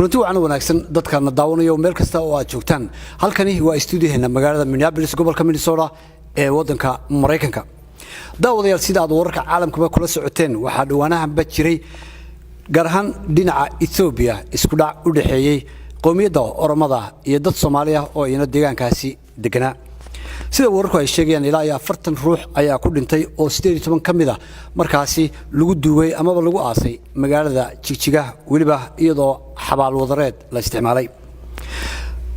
kulanti wacan wanaagsan dadkana daawanayo meel kasta oo aad joogtaan halkani waa stuudiyaheena magaalada Minneapolis gobolka Minnesota ee wadanka Mareykanka daawadayaal sida aad wararka caalamka kula socoteen waxa dhawaanahanba jiray gaar ahaan dhinaca Ethiopia isku dhac u dhaxeeyay qowmiyadda Oromada iyo dad Soomaali ah oo iyana deegaankaasi deganaa sida wararku ay sheegayaan ilaa 40 ruux ayaa ku dhintay oo 18 kamid ah markaasi lagu duugay ama lagu aasay magaalada Jigjiga waliba iyadoo xabaal wadareed la isticmaalay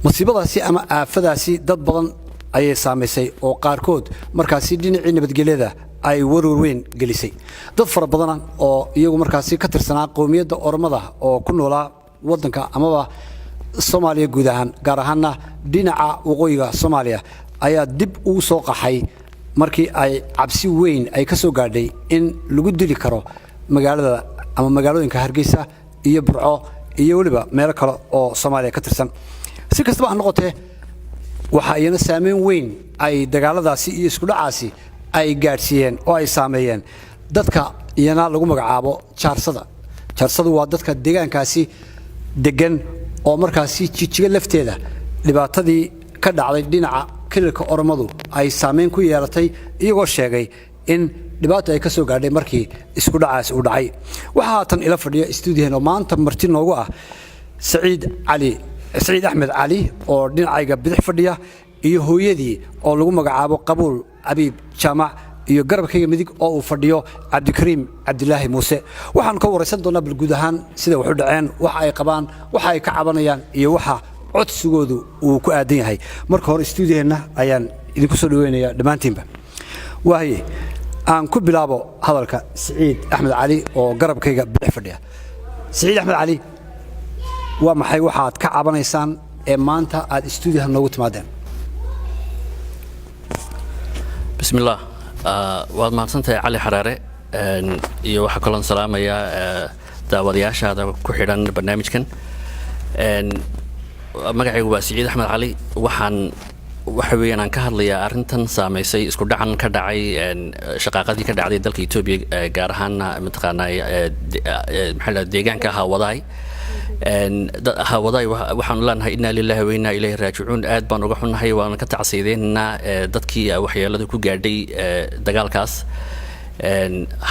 musiibadaasi ama aafadaasi dad badan ayay saameysay oo qaarkood markaasi dhinacii nabadgelyada ay warar weyn gelisay dad fara badan oo iyagu markaasi ka tirsanaa qowmiyadda Oromada oo ku noolaa wadanka amaba Soomaaliya guud ahaan gaar ahaan dhinaca waqooyiga Soomaaliya ayaa dib ugu soo qaxay markii ay cabsi weyn ay ka soo gaadhay in lagu dili karo magaalada ama magaalooyinka Hargeysa iyo Burco iyo waliba meel kale oo Soomaaliya ka tirsan si kastaba ha noqotee waxa ayna saameyn weyn ay dagaaladaasi iyo isku dhacaasi ay gaarsiiyeen oo ay saameeyeen dadka iyana lagu magacaabo jaarsadu waa dadka deegaankaasi degan oo markaasi Jigjiga lafteeda dhibaatadii ka dhacday dhinaca kilka Oromadu ay saameyn ku yeelatay iyagoo sheegay in dhibaato ay ka soo gaadhay markii isku dhacaas u dhacay waxa tan ila fadhiya stuudiyaheena maanta marti noogu ah Saciid Axmed Cali oo dhinacayga bidix fadhiya iyo hooyadii oo lagu magacaabo Qabuul Abiib Jaamac iyo garabkayga midig oo uu fadhiyo Cabdikariim Cabdilaahi Muuse waxaan ka wareysan doonaa bil guud ahaan sida wax u dhaceen waxa ay qabaan waxa ay ka cabanayaan iyo waxa codsigoodu uu ku aadan yahay marka hore stuudiyaheena ayaan idinku soo dhaweynayaa dhamaantiinba waaye aan ku bilaabo hadalka Saciid Axmed Cali oo garabkayga bidix fadhiya Saciid Axmed Cali waa maxay waxaad ka cabanaysaan ee maanta aad stuudiyaha noogu timaadeen bismillaah waad mahadsantahay Cali Xaraare iyo waxa kale oo salaamaya daawadayaashaada ku xidhan barnaamijkan magacaygu waa Saciid Axmed Cali waxa weeyaan aan ka hadlayaa arintan saameysay isku dhacan ka dhacay shaqaaqadii ka dhacday dalka Ethiopia gaar ahaan maxaa deegaanka Hawadaay Hawadaay waxaan leenahay inna lillahi wa inna ilayhi raaji'uun aad baan uga xunnahay waan ka tacsiideynaa dadkii waxyeelada ku gaadhay dagaalkaas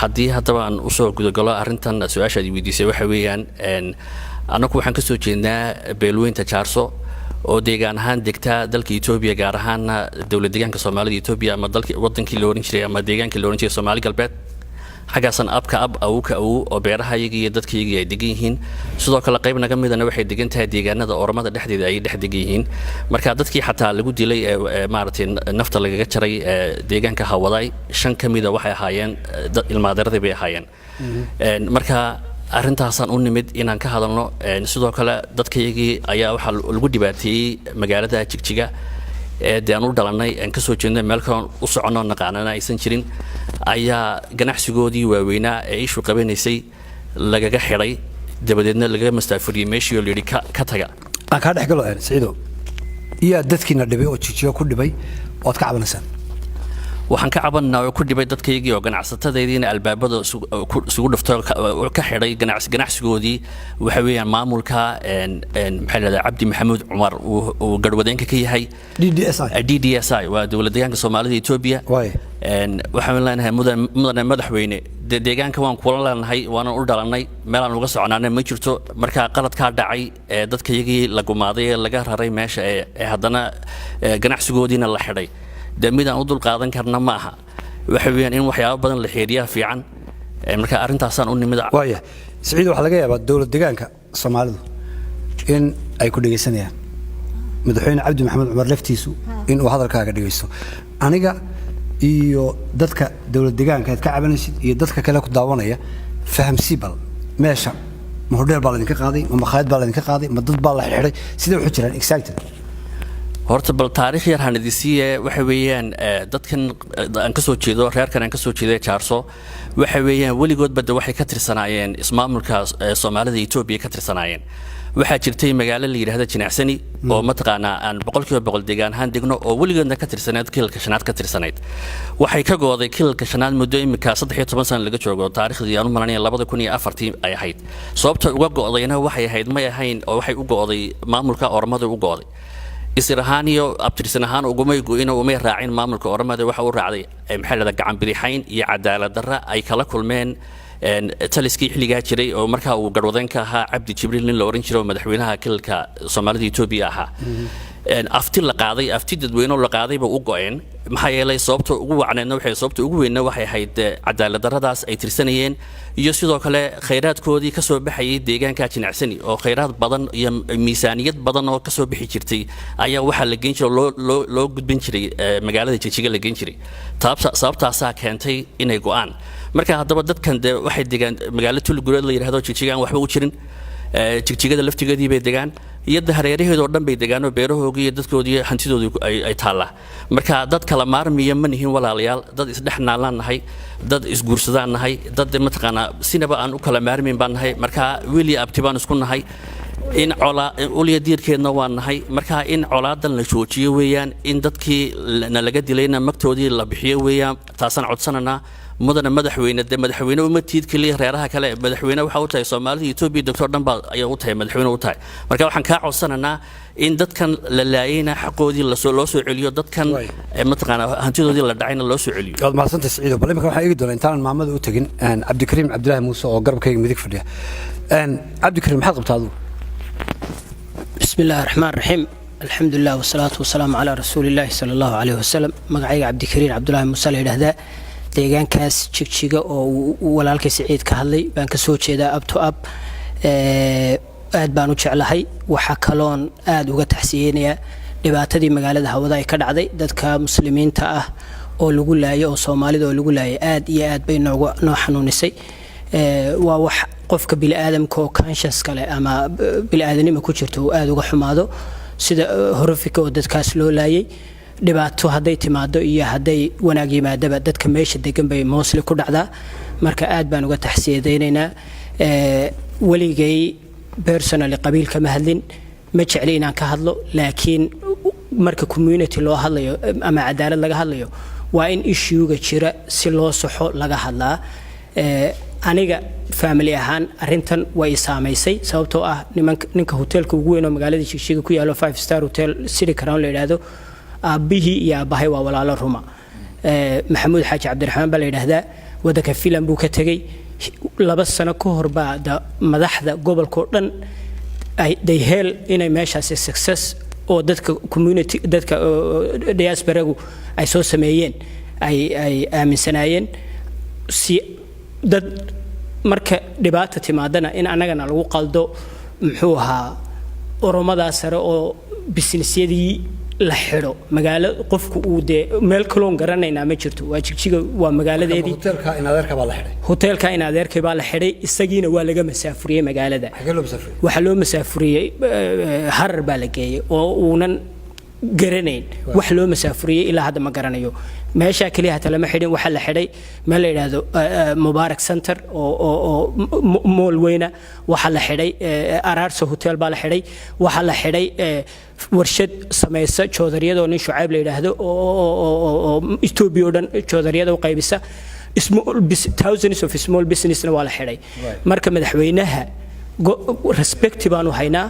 haddii haddaba aan u soo gudagalo arintan su'aashaad weydiisay waxa weeyaan anagu waxaan ka soo jeednaa beelweynta Jaarso oo deegaan ahaan degta dalka Ethiopia gaar ahaan dawladda deegaanka Soomaalida Ethiopia ama dalka wadankii la oran jiray ama deegaanka la oran jiray Soomaali galbeed xagaasan abka oo beeraha iyaga iyo dadka iyaga ay degan yihiin sidoo kale qayb naga midana waxay degan tahay deegaanada Oromada dhexdeeda ay dhex degan yihiin marka dadkii xataa lagu dilay maartay nafta lagaga jaray deegaanka Hawadaay 5 kamida waxay ahaayeen dad ilmaadeerada bay ahaayeen marka arintaasan u nimid inaan ka hadalno sidoo kale dadkaygii ayaa waxa lagu dhibaateeyay magaalada Jigjiga ee aan u dhalanay aan ka soo jeednay meel kale u socono naqaanana aysan jirin ayaa ganacsigoodii waaweynaa ee ishu qabanaysay lagaga xiray dabadeedna laga mastaafuriyay meeshii oo leeyahay ka taga aan ka dhax galo Saciido iyo dadkiina dhibay oo Jigjiga ku dhibay oo ka cabanaysan waxaan ka cabanaa oo ku dhibay dadkaygii oo ganacsatadeediina albaabada isugu dhafto ka xiray ganacsigoodii waxa weeyaan maamulka maxaa la Cabdi Maxamuud Cumar oo garwadeenka ka yahay DDSI waa dawladda deegaanka Soomaalida Ethiopia waxaan leenahay madaxweyne deegaanka waan kula leenahay waan u dhalanay meel aan uga soconaana ma jirto marka qalad ka dhacay dadkaygii la gumaaday laga raray meesha ee haddana ganacsigoodiina la xiray damidaan u dul qaadan karna ma aha waxa weeyaan in waxyaabo badan la xiriyaa fiican marka arintaasan u nimid waaya Saciid waxa laga yaabaa dawladda deegaanka Soomaalidu in ay ku dhageysanayaan madaxweyne Cabdi Maxamuud Cumar laftiisu in uu hadalkaaga dhageysto aniga iyo dadka dawladda deegaanka ka cabanaysid iyo dadka kale ku daawanaya fahamsiibal meesha ma hodheer baa la idinka qaaday ma makhaayad baa la idinka qaaday ma dad baa la xiray sida wuxuu jiraan exactly horta bal taariikh yar hanadisiye waxa weeyaan dadkan aan ka soo jeedo reerkan aan ka soo jeeday Jaarso waxa weeyaan waligood badda waxay ka tirsanaayeen ismaamulka Soomaalida Itoobiya ka tirsanaayeen waxa jirtay magaalo la yiraahdo Jinacsani oo mataqaanaa aan 100% deegaan ahaan degno oo waligoodna ka tirsanayd kilka shanaad ka tirsanayd waxay ka gooday kilka shanaad muddo imika 13 sano laga joogo taariikhdii aan u malanay 2004 ay ahayd sababta uga go'dayna waxay ahayd ma ahayn oo waxay u go'day maamulka Oromada u go'day isirahaniyo abtirsanahan ugumay go'ina uma raacin maamulka Oromada waxa uu raacday maxallada gacan bidixayn iyo cadaalad darra ay kala kulmeen taliskii xilliga jiray oo markaa uu garwadeenka ahaa Cabdi Jibriil nin la oran jiray madaxweynaha kilka Soomaalida Itoobiya ahaa afti la qaaday afti dadweyne la qaaday ba u go'een maxaa yeelay sababta ugu wacneedna waxay sababta ugu weynna waxay ahayd cadaalad darradaas ay tirsanayeen iyo sidoo kale khayraadkoodii ka soo baxayay deegaanka Jinacsani oo khayraad badan iyo miisaaniyad badan oo ka soo bixi jirtay ayaa waxa la geyn jiray loo gudbin jiray magaalada Jigjiga la geyn jiray sababtaas keentay inay go'aan marka haddaba dadkan waxay deegaan magaalada Tulgureed la yiraahdo Jigjiga aan waxba u jirin Jigjigada laftigeedii bay deegaan iyada hareeraheedo dhan bay deegaan oo beerahoogii dadkoodii hantidoodii ay taala marka dad kala maarmiya ma nihin walaalayaal dad isdhexnaalaan nahay dad isguursadaan nahay dad mataqaana sinaba aan u kala maarmin baan nahay marka wili abtibaan isku nahay in uliya diirkeedna waan nahay marka in colaadan la joojiyo weeyaan in dadkii laga dilayna magtoodii la bixiyo weeyaan taasan codsanana mudana madaxweyne uma tiid kaliya reeraha kale madaxweyne waxa uu tahay Soomaalida Itoobiya doctor dhanba ayaa u tahay madaxweyne u tahay marka waxaan ka codsananaa in dadkan la laayayna xaqoodii loo soo celiyo dadkan mataqaana hantidoodii la dhacayna loo soo celiyo waad mahadsantahay Saciid bal imika waxaan eegi doonaa intaan maamada u tagin Cabdikariim Cabdilaahi Muuse oo garabkayga midig fadhiya Cabdikariim maxaad qabtaa adigu bismillaahir rahmaanir rahiim alxamdulillaah wasalaatu wasalaamu calaa rasuulillaahi sallallahu alayhi wasallam magacayga Cabdikariim Cabdilaahi Muuse la yiraahdaa deegaankaas Jigjiga oo walaalkay Saciid ka hadlay baan ka soo jeedaa up to up aad baan u jeclahay waxa kaloon aad uga taxsiyeynaya dhibaatadii magaalada hawada ay ka dhacday dadka muslimiinta ah oo lagu laayo oo Soomaalida oo lagu laayay aad iyo aad bay noo xanuunisay waa wax qofka bini aadamka oo conscious kale ama bini aadanimo ku jirto aad uga xumaado sida horrific oo dadkaas loo laayay dhibaato haday timaado iyo haday wanaag yimaadaba dadka meesha degan bay mostly ku dhacdaa marka aad baan uga taxsiyeeynaa waligay personally qabiilka ma hadlin ma jecli inaan ka hadlo laakiin marka community loo hadlayo ama cadaalad laga hadlayo waa in issue-ga jira si loo saxo laga hadlaa aniga family ahaan arintan way saameysay sababtoo ah ninka hotelka ugu weyn oo magaalada Jigjiga ku yaalo 5 star hotel City Crown la yiraahdo aabihii iyo aabahay waa walaalo ruma maxamuud xaaji cabdiraxmaan baa la yiraahdaa wadanka filan buu ka tagay 2 sano ka hor baa madaxda gobolka dhan ay hel inay meeshaas success oo dadka community dadka diaspora-gu ay soo sameeyeen ay aaminsanaayeen si dad marka dhibaato timaadana in anagana lagu qaldo muxuu ahaa oromada sare oo businessyadii la xiro magaalo qofku uu meel kaloon garanayna ma jirto waa Jigjiga waa magaaladeedii hotelka in adeerkay baa la xiray isagiina waa laga masaafuriyay magaalada waxa loo masaafuriyay harar baa la geeyay oo uunan garanayn wax loo masaafuriyay ilaa hadda ma garanayo meesha kaliya hata lama xidhin waxa la xidhay meel la yiraahdo Mubarak Center oo mool weyna waxa la xidhay Araarso Hotel baa la xidhay waxa la xidhay warshad sameeysa joodariyada oo nin Shucayb la yiraahdo oo Itoobiya oo dhan joodariyada u qaybisa thousands of small business-na waa la xidhay marka madaxweynaha respect baanu haynaa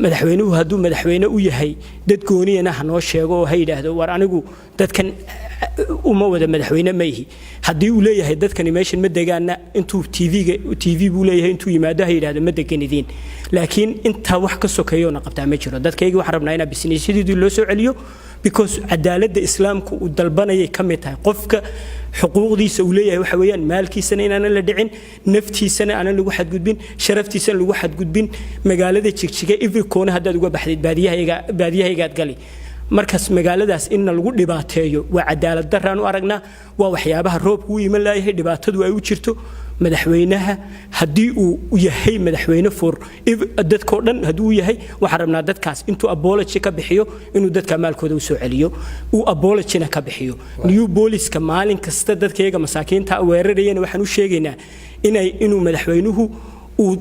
madaxweynuhu hadduu madaxweyne u yahay dad gooniyana hanoo sheego oo hay yiraahdo war anigu dadkan uma wada madaxweyne ma yihi haddii uu leeyahay dadkani meeshan ma degaana intuu TV buu leeyahay intuu yimaado hay yiraahdo ma deganidiin laakiin inta wax ka sokeeyo na qabtaa ma jiro dadkayga waxaan rabnaa in businessyadii loo soo celiyo because cadaaladda islaamku uu dalbanayay ka mid tahay qofka xuquuqdiisa uu leeyahay waxa weeyaan maalkiisana inaan la dhicin naftiisana aan lagu xadgudbin sharaftiisana lagu xadgudbin magaalada Jigjiga every corner hadda uga baxday baadiyahayga gali markaas magaaladaas in lagu dhibaateeyo waa cadaalad daraan u aragnaa waa waxyaabaha roobku u iman laayahay dhibaatadu ay u jirto madaxweynaha haddii uu yahay madaxweyne for dadkoo dhan hadduu yahay waxaan rabnaa dadkaas intuu apology ka bixiyo inuu dadka maalkooda u soo celiyo uu apologyna ka bixiyo new booliska maalin kasta dadkayga masaakiinta weerarayana waxaan u sheegaynaa inuu madaxweynuhu uu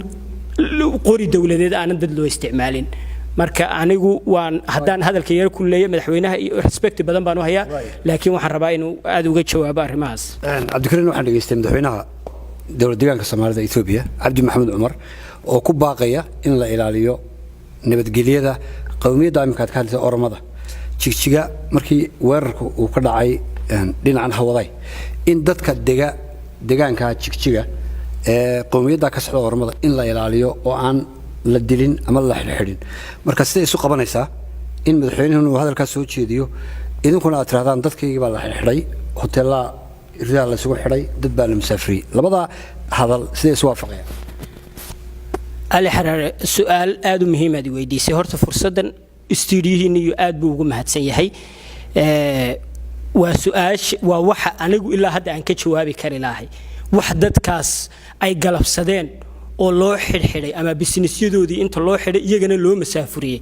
qori dawladeed aanan dad loo isticmaalin marka anigu waan haddaan hadalka yar ku leeyahay madaxweynaha iyo respect badan baan u hayaa laakiin waxaan rabaa inuu aad uga jawaabo arrimahaas cabdikariin waxaan dhageystay madaxweynaha dowlad deegaanka Soomaalida Itoobiya Cabdi Maxamed Cumar oo ku baaqaya in la ilaaliyo nabadgelyada qowmiyadda imika ka hadlaysa Oromada jigjiga markii weerarku uu ka dhacay dhinacan Hawaday in dadka deegaanka jigjiga qowmiyadda ka socda Oromada in la ilaaliyo oo aan la dilin ama la xidhin marka sidee isu qabanaysaa in madaxweynuhu uu hadalkaas soo jeediyo idinkuna aad tirahdaan dadkayga baa la xidhay hoteelada ridaal la sugu xidhay dad baa la musaafiriyay labada hadal sidee isu waafaqayaan ali xaraare su'aal aad u muhiim ah weydiisay horta fursadan istiiriyihiin iyo aad buu ugu mahadsan yahay waa su'aash waa waxa anigu ilaa hadda aan ka jawaabi kari lahay wax dadkaas ay galabsadeen oo loo xidhay ama businessyadoodii inta loo xidhay iyagana loo masaafuriyay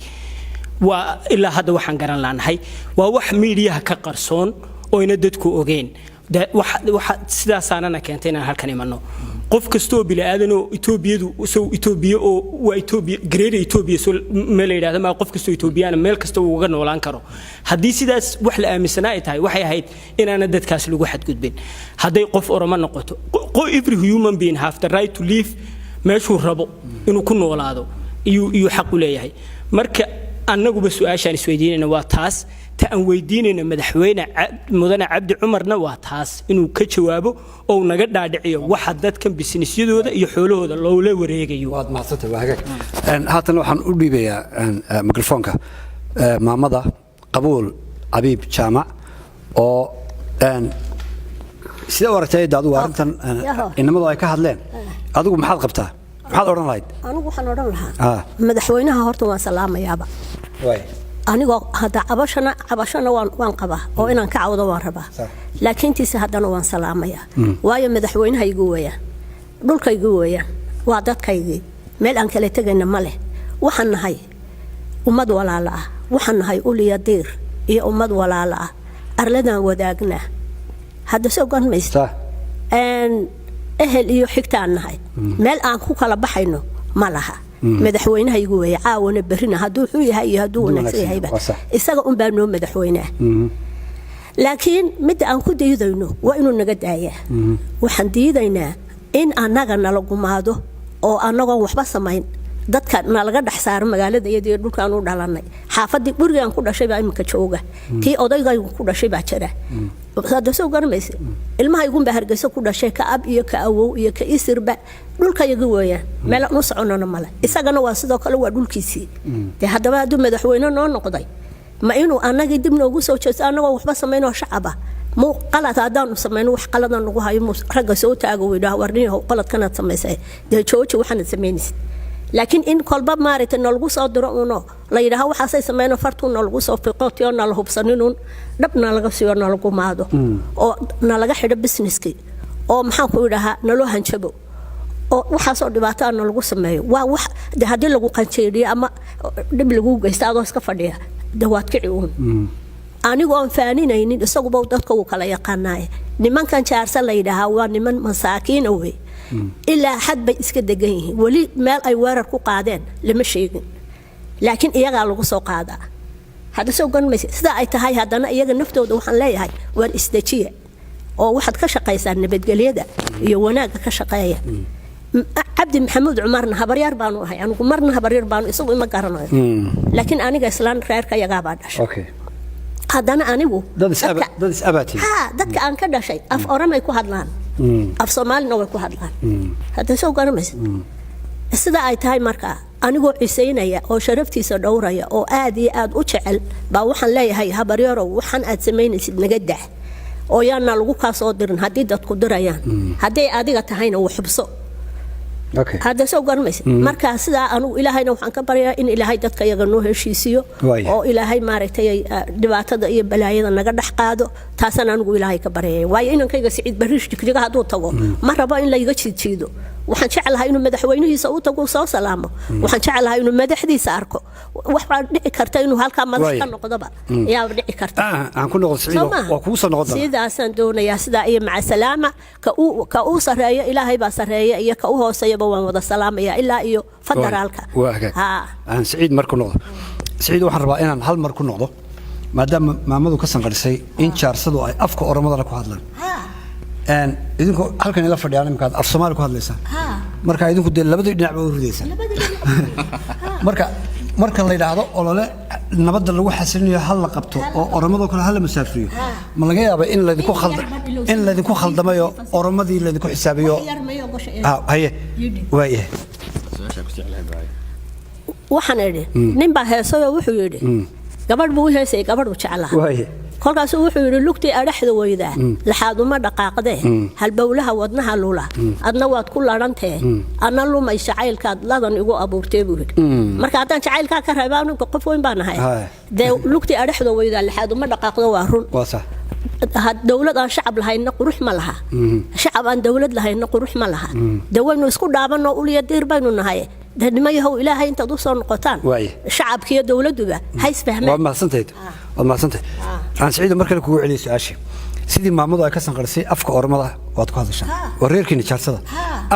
waa ilaa hadda waxaan garan laanahay waa wax meediyaha ka qarsoon oo ina dadku ogeyn waxa sidaasaana keentay inaan halkan imano qof kastoo bilaadan oo Itoobiyadu soo Itoobiya oo waa Itoobiya Greater Ethiopia soo meel yiraahdo ma qof kastoo Itoobiyana meel kasta uu uga noolaan karo hadii sidaas wax la aaminsanaa ay tahay waxay ahayd in aan dadkaas lagu xadgudbin haday qof Oromo noqoto every human being have the right to live meeshuu rabo inuu ku noolaado iyo xaq u leeyahay marka annaguba su'aashaan isweydiinayna waa taas ta aan weydiinayna madaxweyne mudane Cabdi Cumarna waa taas inuu ka jawaabo oo naga dhaadhiciyo waxa dadkan businessyadooda iyo xoolahooda loo wareegayo waad maasantay waa hagaag haatan waxaan u dhiibayaa mikrofoonka maamada qabuul Abiib Jaamac oo sida wartay daadu arintan inamadu ay ka hadleen adigu maxaad qabtaa maxaad oran lahayd anigu waxaan oran lahaa madaxweynaha horta waan salaamayaaba way anigu hada cabashana waan qabaa oo inaan ka cawdo waan rabaa laakiin tiisa hadana waan salaamaya waayo madaxweynaha igu weeyaan dhulkaygu weeyaan waa dadkaygi meel aan kala tagayna ma leh waxaan nahay ummad walaalo ah waxaan nahay uliya diir iyo ummad walaalo ah arladan wadaagna hada soo go'aanmaysta ehel iyo xigtaan nahay meel aan ku kala baxayno ma laha madaxweynaha igu weeyay caawana barina haduu xuu yahay iyo haduu wanaagsan yahayba isaga baa noo madaxweynaha laakiin mid aan ku diidayno waa inuu naga daayaa waxaan diidaynaa in anaga nala gumaado oo anagoon waxba samayn dadka nalaga dhax saaro magaalada iyadii dhulkaan u dhalanay xaafadii gurigaan ku dhashay baa imika jooga tii odaygaygu ku dhashay baa jira hada soo garmaysa ilmaha igu Hargeysa ku dhashay ka ab iyo ka awow iyo ka isirba dhulkayaga weeyaan meel aan u soconana mala isagana waa sidoo kale waa dhulkiisii hadaba haduu madaxweyne noo noqday ma inuu anagii dib noogu soo jeesto anagoo waxba sameeyno shacaba muu qalad hadaan sameeyno wax qaladan lagu hayo ragga soo taago wiidhaa warniyo qalad kana sameysay jooji waxaan sameynaysid laakiin in kolba maarita nalagu soo diro uno la yiraahdo waxa ay sameeyno fartu nalagu soo fiqotiyo nal hubsaninun dhabna laga soo nalagu maado oo nalaga xidho businesski oo maxaan ku yiraahdaa naloo hanjabo oo waxa soo dhibaato nalagu sameeyo waa wax hadii lagu qanjeeriyo ama dib lagu geysto adoo iska fadhiya dawaad kici uun anigoo aan faaninaynin isaguba dadka uu kala yaqaanay nimankan jaarsan la yiraahdo waa niman masaakiin oo ilaa xad bay iska degan yihiin wali meel ay weerar ku qaadeen lama sheegin laakiin iyaga lagu soo qaadaa hada soo go'aanmaysa sida ay tahay hadana iyaga naftooda waxaan leeyahay waan isdajiye oo waxaad ka shaqaysaa nabadgelyada iyo wanaaga ka shaqeeya Cabdi Maxamed Cumarna habaryar baanu ahay anigu marna habaryar baanu isagu ima garanayo laakiin aniga islaan reerka iyaga baa dhashay okay hadana anigu dad isabati dadka aan ka dhashay af Oromay ku hadlaan af Soomaalina way ku hadlaan hada soo garmaysa sida ay tahay marka anigoo ciiseynaya oo sharaftiisa dhowraya oo aad iyo aad u jecel baa waxaan leeyahay habaryaro waxaan aad sameynaysid naga daa oo yaana lagu ka soo dirin hadii dadku dirayaan hadii adiga tahayna wax xubso هذا سو قرمس مركز سدا أنا إلهي نوحن كبريا إن إلهي دتك يجنوه شيسيو أو إلهي مارتي دبعت ضي بلايين نقدر حقاده تاسنا نقول إلهي كبريا واي إنه كي سعيد بريش كذا هذا طوّ مرة بقى إن لا يجتشي تشيدو waxaan jecelahay inuu madaxweynihiisa u tago soo salaamo waxaan jecelahay inuu madaxdiisa arko waxa dhici karta inuu halka madax ka noqdoba yaa dhici karta aan ku noqdo Siciid waa ku soo noqdo sidaasan doonayaa sida ay maca salaama ka uu sareeyo ilaahay baa sareeyo iyo ka uu hooseeyaba waan wada salaamaya ilaa iyo federaalka aan Siciid markuu noqdo Siciid waxaan rabaa inaan hal mar ku noqdo maadaama maamadu ka sanqarisay in jaarsadu ay afka Oromadana ku hadlaan idinku halkan ila fadhiyaan imkaad af Soomaali ku hadlaysan marka idinku de labada dhinac ba u ridaysan marka la yiraahdo olole nabadda lagu xasilinayo hal la qabto oo Oromada kale hal la masaafriyo ma laga yaabaa in la idinku khaldamayo Oromadii la idinku xisaabiyo haye waaye waxaan idhi nin baa heesayo wuxuu yidhi gabadh buu heesay gabadh uu jeclaha waaye kolkaas wuxuu yiri lugtii araxda weyda laxaad uma dhaqaaqdee halbowlaha wadnaha lula adna waad ku laadantee ana lumay jacaylkaad ladan igu abuurtay buu yiri marka haddaan jacaylka ka reebaan qof weyn baan ahay de lugtii araxda weyda laxaad uma dhaqaaqdo waa run waa sax dawlad aan shacab lahayn qurux ma laha shacab aan dawlad lahayn qurux ma laha dawaynu isku dhaabano uliya diir baynu nahay dadnimayahow ilaahay inta u soo noqotaan shacabkiyo dawladuba hays fahmeen waa mahadsantahay aan Siciid markale kugu celiyo su'aashi sidii maamadu ay ka sanqarisay afka Oromada waad ku hadashaa wareerkiina jaarsada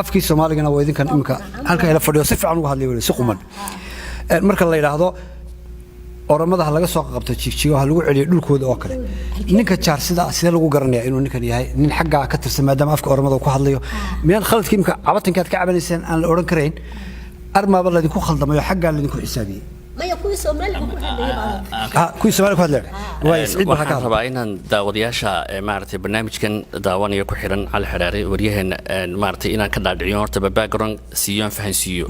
afkii Soomaaligana waa idinkan imka halka ila fadhiyo si fiican ugu hadlay si quman marka la yiraahdo Oromada laga soo qabto jigjigo lagu celiyo dhulkooda oo kale ninka jaarsida sida lagu garanayaa inuu ninkan yahay nin xagga ka tirsan maadaama afka Oromada ku hadlayo miyaan khaladkii imka cabatinkaad ka cabanaysan aan la oran karayn armaaba la idinku khaldamayo xagga la idinku xisaabiyay kuwii Soomaaliga ku hadlay way Siciid waxaan rabaa inaan daawadayaasha maartay barnaamijkan daawanaya ku xiran Cali Xaraare waryaheena maartay inaan ka dhaadhiciyo horta background siiyaan fahansiiyo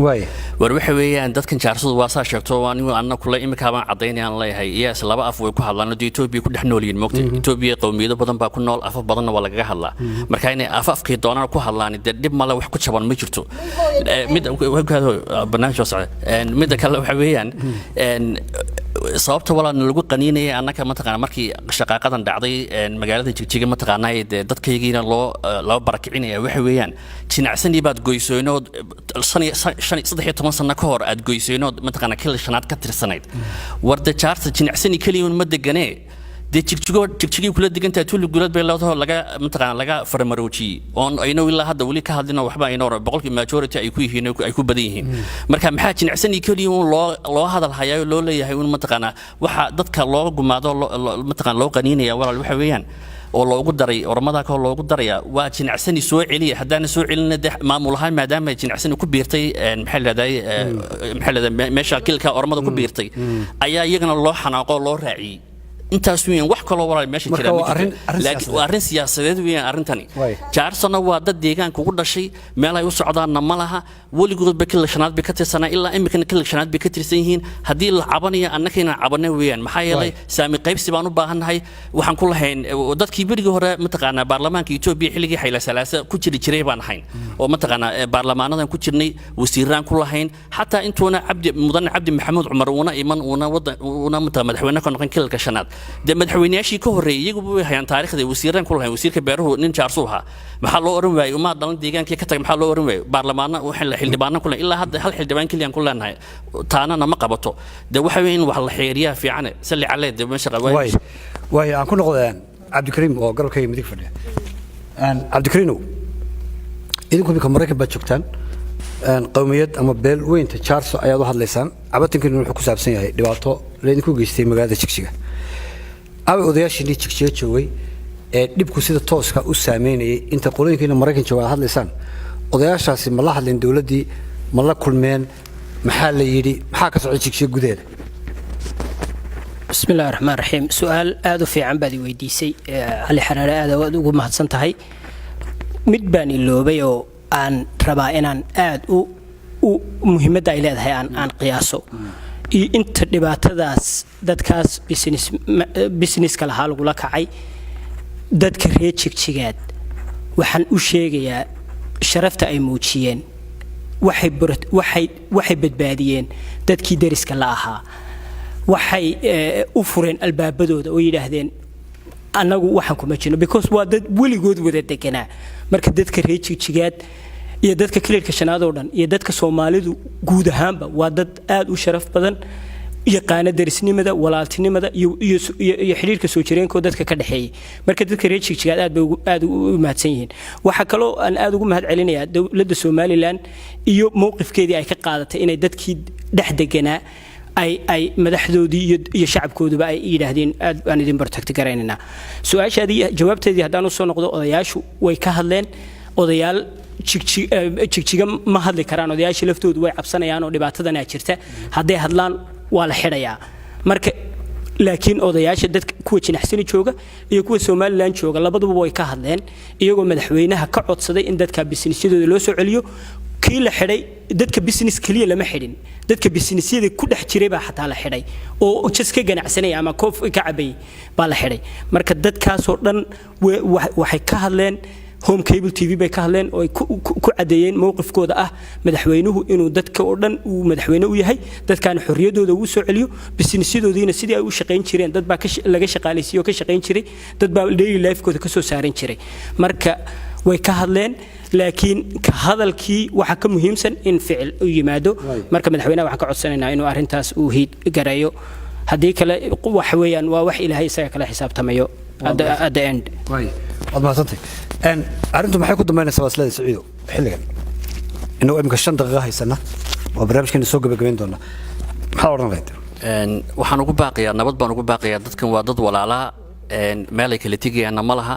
war waxa weeyaan dadkan jaarsadu waa saa sheegto waan inuu anna kula imika baan cadeynayaan leeyahay yes laba af way ku hadlaan Ethiopia ku dhex nool yihiin moogtay Ethiopia qowmiyado badan baa ku nool af badanna waa laga hadlaa marka inay afafkii doonaan ku hadlaan dib ma la wax ku jaban ma jirto mid barnaamijka socda mid kale waxa weeyaan sababta walaal lagu qaniinay annaka ma taqaan markii shaqaaqadan dhacday magaalada Jigjiga ma taqaanay dadkaygiina loo barakicinaya waxa weeyaan jinacsani baad goysoonood 13 sano ka hor aad goysoonood ma taqaan kil shanaad ka tirsanayd warda jaarta jinacsani kaliya ma deganee de Jigjiga kula diganta tul gulad bay leedahay laga farmarooji on ayno ilaa hadda wali ka hadlina waxba ayno boqolkii majority ay ku yihiin ay ku badan yihiin marka maxaa jinacsani kaliya loo hadal hayaa loo leeyahay in ma taqaana waxa dadka loo gumaado ma taqaan loo qaniinaya walaal waxa weeyaan oo loogu daray Oromada ka loogu daraya waa jinacsani soo celiya hadana soo celina maamulaha maadaama jinacsani ku biirtay maxallada meesha kilka Oromada ku biirtay ayaa iyagana loo xanaaqo loo raaciyay intaas weeyaan wax kale oo walaal meesha jira laakiin waa arrin siyaasadeed weeyaan arrintani jaarsana waa dad deegaanka ugu dhashay meel ay u socdaanna ma laha weligood ba kil shanaad bi ka tirsanaa ilaa imikana kil shanaad bi ka tirsan yihiin haddii la cabanayo annakayna cabanay weeyaan maxaa yeelay saami qaybsi baan u baahannahay waxaan ku lahayn dadkii berigii hore ma taqaanaa baarlamaanka Itoobiya xilligii Xayla Salaasa ku jiray baan ahayn oo ma taqaanaa baarlamaanadan ku jirnay wasiiraan ku lahayn xataa intuuna mudan Cabdi Maxamuud Cumar una madaxweyne ka noqon kilka shanaad de madaxweynayaashii ka horeeyay iyagu way hayaan taariikhda wasiirran ku lahayn wasiirka beeruhu nin jaarsuha maxaa loo oran waayay uma dhalan deegaanka ka tag maxaa loo oran waayay baarlamaanna waxa la xildhibaanna ku ilaa hadda hal xildhibaan kaliyan ku leenahay taana ma qabato de waxa weyn wax la xeeriyaa fiican salli calee de meesha qawaay way aan ku noqdeen Cabdikariim oo garabkay midig fadhiya Cabdikariim idinku bika Mareykan ba joogtaan qowmiyad ama beel weynta jaarso ayaad u hadlaysaan cabatinkan wuxuu ku saabsan yahay dhibaato leedinku geystay magaalada Jigjiga aw odayaashii Jigjiga joogay ee dibku sida tooska u saameynayay inta qolooyinka Mareykan jooga hadlaysaan odayaashaasi ma la hadleen dawladii ma la kulmeen maxaa la yiri maxaa ka socday Jigjiga gudaheeda بسم الله الرحمن الرحيم سؤال aad u fiican baad weydiisay Cali Xaraare aad ugu mahadsan tahay mid baan iloobay oo aan rabaa inaan aad u muhiimadda ay leedahay aan qiyaaso inta dhibaatadaas dadkaas business kala hal lagu kacay dadka reer Jigjigaad waxaan u sheegayaa sharafta ay muujiyeen waxay badbaadiyeen dadkii dariska la ahaa waxay u fureen albaabadooda oo yidhaahdeen annagu waxaan kuma jirno because waa dad weligood wada deganaa marka dadka reer Jigjigaad iyo dadka kaleerka shanaad oo dhan iyo dadka Soomaalidu guud ahaanba waa dad aad u sharaf badan yaqaana darisnimada walaaltinimada iyo xiriirka soo jireenkooda dadka ka dhaxeeyay marka dadka reer Jigjigaad aad u mahadsan yihiin waxa kale oo aan aad ugu mahad celinayaa dawladda Soomaaliland iyo mowqifkeedii ay ka qaadatay inay dadkii dhex deganaa ay madaxdoodii iyo shacabkooduba ay yiraahdeen aad aan idin protect garaynaa su'aashaadii jawaabteedii hadaan u soo noqdo odayaashu way ka hadleen odayaal jigjiga ma hadli karaan odayaasha laftoodu way cabsanayaan oo dhibaatadana jirta haday hadlaan waa la xidhayaa marka laakiin odayaasha dadka kuwa jinaxsani jooga iyo kuwa Soomaaliland jooga labaduba way ka hadleen iyagoo madaxweynaha ka codsaday in dadka businessyadooda loo soo celiyo kii la xidhay dadka business kaliya lama xidhin dadka businessyada ku dhex jiray baa xataa la xidhay oo jiska ganacsanay ama koof ka cabay baa la xidhay marka dadkaas oo dhan waxay ka hadleen home cable TV bay ka hadleen oo ku cadeeyeen mowqifkooda ah madaxweynuhu inuu dadka oo dhan uu madaxweyne u yahay dadkan xorriyadooda uu soo celiyo businessyadoodiina sidii ay u shaqeyn jireen dad baa laga shaqaaleysiyo ka shaqeyn jiray dad baa daily life-kooda ka soo saaran jiray marka way ka hadleen laakiin ka hadalkii waxa ka muhiimsan in ficil u yimaado marka madaxweynaha waxa ka codsanaynaa inuu arintaas uu hiid gareeyo hadii kale wax weeyaan waa wax Ilaahay isaga kala xisaabtamayo at the end wad maasantay arintu maxay ku dambeynaysaa waslada Saciido xilligan inuu imka 5 daqiiqo haysana waa barnaamijkan soo gabagabeyn doona maxaa oran lahayd waxaan ugu baaqiyaa nabad baan ugu baaqiyaa dadkan waa dad walaalaha meel ay kala tigayaan ma laha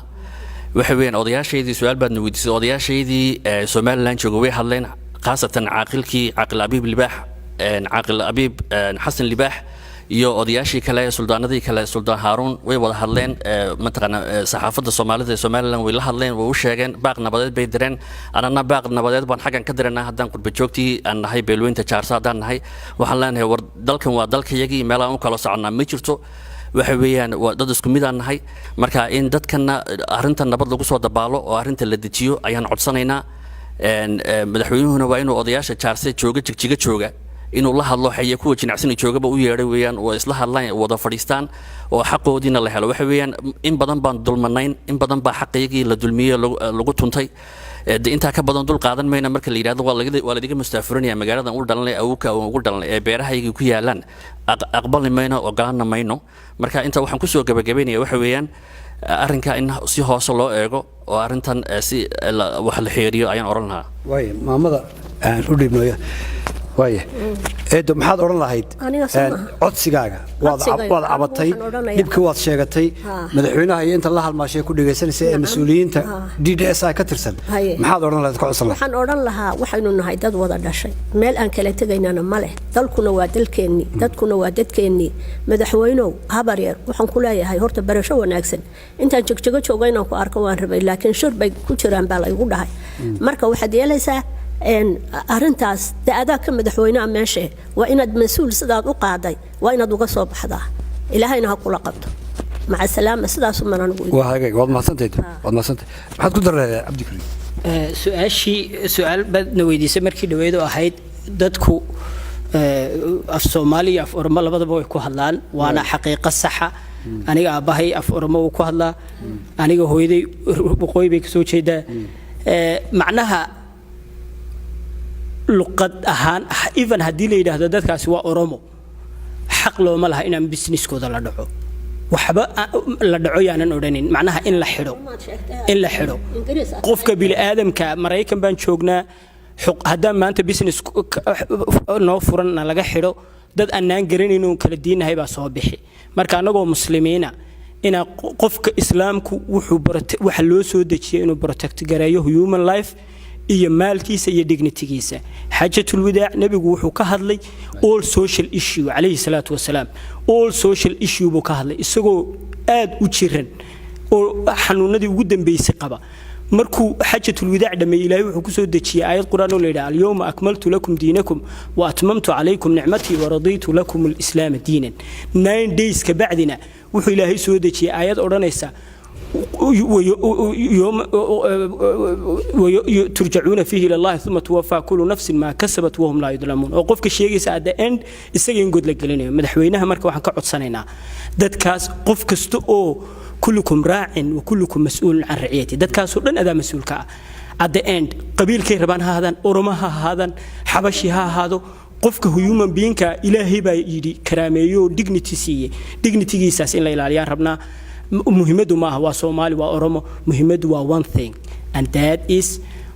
waxa weeyaan odayaashaydii su'aal baad weydiisay odayaashaydii Soomaaliland jooga way hadleen qaasatan caaqil Abiib Libaax caaqil Abiib Xasan Libaax iyo odayaashii kale suldaanadii kale Suldaan Haaruun way wada hadleen mataqana saxaafadda Soomaalida Soomaaliland way la hadleen way u sheegeen baaq nabadeed bay direen anana baaq nabadeed baan xagan ka diranaa haddaan qurba joogtii aan nahay beelweynta Jaarsa haddaan nahay waxaan leenahay war dalkan waa dalkayagii meel aan u kala soconaa ma jirto waxa weeyaan waa dad isku mid aan nahay marka in dadkana arinta nabad lagu soo dabaalo oo arinta la dejiyo ayaan codsanaynaa madaxweynuhuna waa inuu odayaasha Jaarsa Jigjiga jooga inuu la hadlo xaye kuwa jinacsani joogaba u yeeray weeyaan oo isla hadlaan wada fadhiistaan oo xaqoodiina la helo waxa weeyaan in badan baan dulmanayn in badan baa xaqeygii la dulmiyay lagu inta ka badan dul qaadan mayna marka la yiraahdo waa laga mustaafurinaya magaalada uu dhalanay awka oo ugu dhalanay ee beerahayga ku yaalaan aqbal mayna oo gaana mayno marka inta waxaan ku soo gabagabeynaya waxa weeyaan arrinka in si hoos loo eego oo arrintan si wax la xiriyo ayaan oran lahaa way maamada aan u dhibnooyo way eedo maxaad oran lahayd codsigaaga waad cabatay dibka waad sheegatay madaxweynaha iyo inta la halmaashay ku dhageysanaysa ee mas'uuliyiinta DDSI ka tirsan maxaad oran lahayd codsan lahayd waxaan oran lahaa waxaynu nahay dad wada dhashay meel aan kala tagaynana ma leh dalkuna waa dalkeenni dadkuna waa dadkeenni madaxweynuhu habar yar waxaan ku leeyahay horta barasho wanaagsan intaan jigjiga joogo inaan ku arko waan rabay laakiin shir bay ku jiraan baa la igu dhahay marka waxaad yeelaysaa arintaas daadaa ka madaxweynaha meesha waa inaad mas'uul sidaad u qaaday waa inaad uga soo baxdaa ilaahayna ha kula qabto maca salaama sidaas u maran ugu waa hagay wad maasantay maxaad ku dareeray Cabdi Kariim su'aal badna weydiisay markii dhaweedo ahayd dadku af Soomaali af Oromo labadaba way ku hadlaan waana xaqiiqo sax ah aniga aabahay af Oromo uu ku hadlaa aniga hooyaday waqooyi bay ka soo jeedaa macnaha luqad ahaan even hadii la yiraahdo dadkaasi waa Oromo xaq loo ma laha inaan businesskooda la dhaco waxba la dhaco yaanan odhanin macnaha in la xidho qofka bini aadamka Mareykan baan joognaa haddaan maanta business noo furan laga xidho dad aanan garanayno kala diinahay baa soo bixi marka anagoo muslimiina ina qofka islaamku waxa loo soo dejiyay inuu protect gareeyo human life iyo maalkiisa iyo dignitygiisa xajatul wadaa nabigu wuxuu ka hadlay all social issue alayhi salatu wasalaam all social issue buu ka hadlay isagoo aad u jiran oo xanuunadii ugu dambeysay qaba markuu xajatul wadaa dhamay ilaahay wuxuu ku soo dejiyay aayad quraan oo leeyahay al-yawma akmaltu lakum diinakum wa atmamtu alaykum ni'mati wa raditu lakum al-islam diinan 9 days ka bacdina wuxuu ilaahay soo dejiyay aayad oranaysa ترجعون فيه إلى الله ثم توفى كل نفس ما كسبت وهم لا يظلمون وقفك الشيء at the end إسقين قد لقلنا مدحوينها مركب وحن كعد سنينا دت كاس قف كستو كلكم راع وكلكم مسؤول عن رعيته دت كاس ولن أذا مسؤول كا at the end قبيل كيربان هذا أورمها هذا حبشها هذا qofka human being-ka ilaahay baa yiri karaameeyo dignity giisaas in la ilaaliyo rabnaa muhiimadu ma aha waa Soomaali waa Oromo muhiimadu waa one thing and that is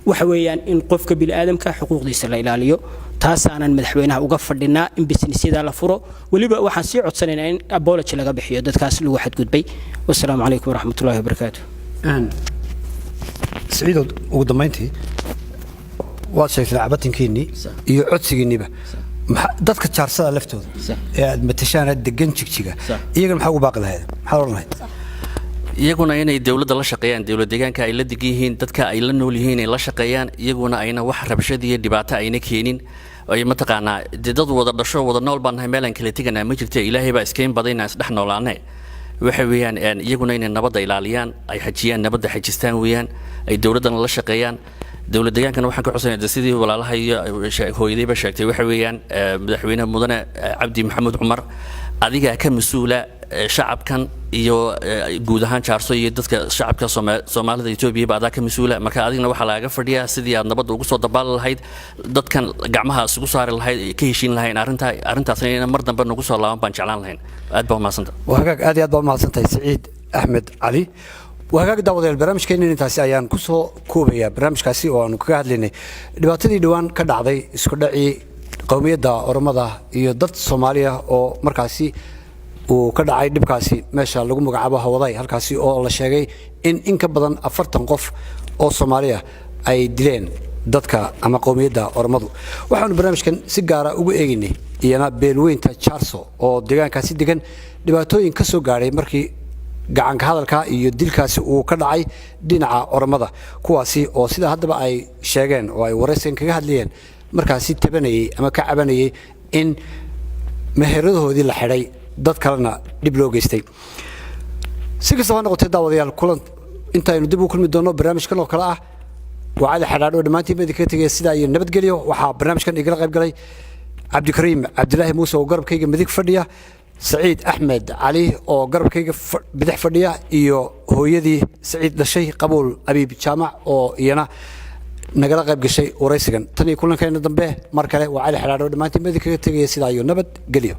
waxa weeyaan in qofka bil aadamka xuquuqdiisa la ilaaliyo taasaanan madaxweynaha uga fadhinaa in businessyada la furo waliba waxaan sii codsanaynaa in apology laga bixiyo dadkaas lagu xadgudbay wassalaamu calaykum waraxmatullaahi wabarakaatuh سعيد ugu dambeyntii waad sheegtay cabatinkiinii iyo codsigiiniba dadka jaarsada laftooda ee aad matashaan degan jigjiga iyaga maxaa ugu baaqi lahayd maxaa oran lahayd iyaguna inay dawladda la shaqeeyaan dawlad deegaanka ay la degan yihiin dadka ay la nool yihiin ay la shaqeeyaan iyaguna ayna wax rabshad iyo dhibaato ayna keenin ay mataqaanaa dad wada dhasho wada nool baan nahay meel aan kala teganaa ma jirto ilaahay baa iskeen badayna isdhex noolaanay waxa weeyaan iyaguna inay nabadda ilaaliyaan ay xajiyaan nabadda xajistaan weeyaan ay dawladana la shaqeeyaan dawlad deegaankana waxaan ka codsanayaa sidii walaalaha iyo hooyadayba sheegtay waxa weeyaan madaxweynaha mudane cabdi maxamed cumar adiga ka mas'uula shacabkan iyo guud ahaan jaarso iyo dadka shacabka Soomaalida Itoobiya baa ka mas'uula marka adigna waxa laga fadhiyaa sidii aad nabad ugu soo dabaal lahayd dadkan gacmaha isugu saari lahayd ka heshiin lahayn arintaasna in mar dambe nagu soo laaban baan jeclaan lahayn aad baa mahadsantahay wahagaag aad iyo aad baa mahadsantahay Saciid Axmed Cali وهاجاك داود البرامج كأني نتاسي أيان كسو كوبيا برامج كاسي وأنا كهاد لني دبعتني دوان كدعضي إسكودعي قومية دا أورمدا يضد الصومالية أو مركزي وكدعي دبكاسي ماشى لقوم مقعبة هواضي هالكاسي أو الله شيء إن كبدن أفرتن قف أو الصومالية أي دلين ضدك أما قومية دا أورمدو وحنا برامج كان سجارة وجيني يانا بيلوين تشارسو أو دجان كاسي دجان دبعتوين كسو جاري مركي gacanka hadalka iyo dilkaasi uu ka dhacay dhinaca Oromada kuwaasi oo sida hadaba ay sheegeen oo ay waraysan kaga hadlayeen markaasi tabanayay ama ka cabanayay in meheradahoodii la xiray dad kalena dib loo geystay si kastaba noqotay daawadayaal kulan intaynu dib u kulmi doono barnaamijkan oo kale ah وعلى حرارة دمانتي مدكتي السيدة النبت قليو وحاب برنامج كان يقرأ قيب قلي عبد الكريم عبد الله موسى وقرب كيجا مديك فردية سعيد أحمد علي وقرب كيجا بدح فردية إيو هو يدي سعيد للشيء قبول أبي بتشامع أو ينا نقرأ قيب قشي ورئيسكن تاني كلنا كان نضم به مركله وعلى حرارة دمانتي مدكتي السيدة النبت قليو